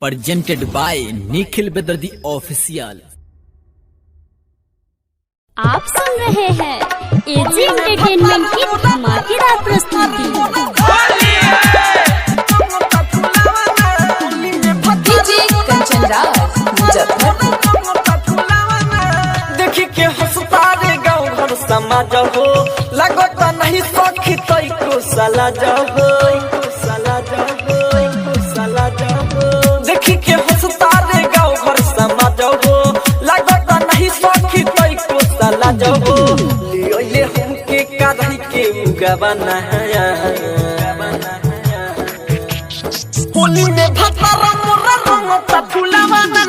presented by Nikhil बेदर्दी official. आप सुन रहे हैं एजी एंटरटेनमेंट की धमाकेदार प्रस्तुति। डीजे कंचन राज मुजफ्फरपुर। देखी के हंसता रे गाँव घर समाज हो, लगो तो नहीं सखी तई को सला जाओ, सला जाओ, सला जाओ। देखी के हंसता रे गाँव घर समाज हो, लगो तो नहीं सखी तई को सला जाओ। लियो ले हमके काढ़ी के उगावाना है, होली में भतारा मोरा रंगता फुलावाना।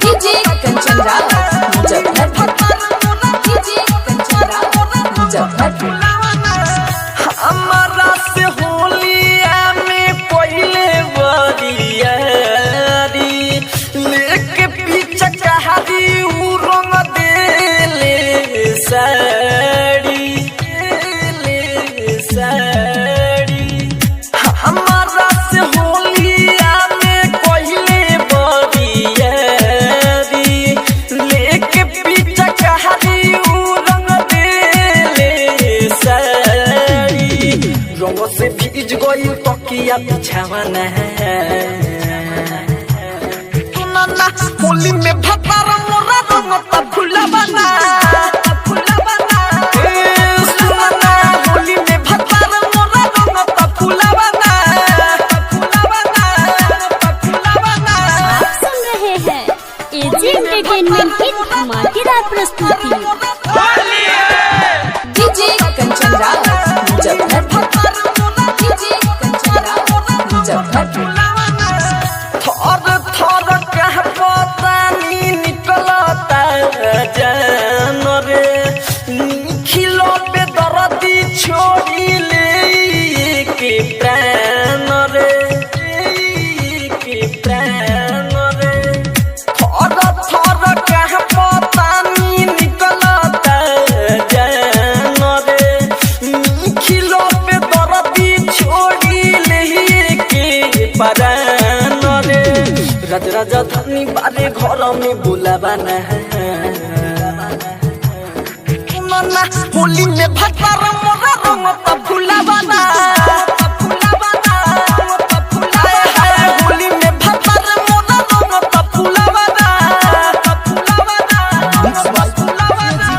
डीजे कंचन राज मुजफ्फरपुर। डीजे कंचन राज मुजफ्फरपुर। हमारा से होलिया में पहले बरियारी लेके पीछे कहारी उ रंग देले साड़ी, ले साड़ी। हमारा से होलिया में पहले बरियारी लेके पीछे कहारी उ रंग देले साड़ी। रंग से भीज गई तकिया बिछावाना है, सुनाना होली में भतारा मोरा रंगता फुलावाना, फुलावाना। सुनाना होली में भतारा मोरा रंगता फुलावाना, फुलावाना, फुलावाना। आप सुन रहे हैं एजी एंटरटेनमेंट की धमाकेदार प्रस्तुति। डीजे कंचन राज मुजफ्फरपुर। डीजे कंचन राज मुजफ्फरपुर। थर थर कह पानी निकलता जान रे, निखिलो पे दर्दी छोड़ी ले के प्राण रे, के प्राण रे। थर थर कह पानी निकलता जान रे, निखिलो पे दर्दी छोड़ी ले के प्राण रे। राज राजधानी बारे घर में बुलावाना है, होली में भतारा मोरा रंगता फुलावाना, फुलावाना, फुलावाना। होली में भतारा मोरा रंगता फुलावाना, फुलावाना, फुलावाना।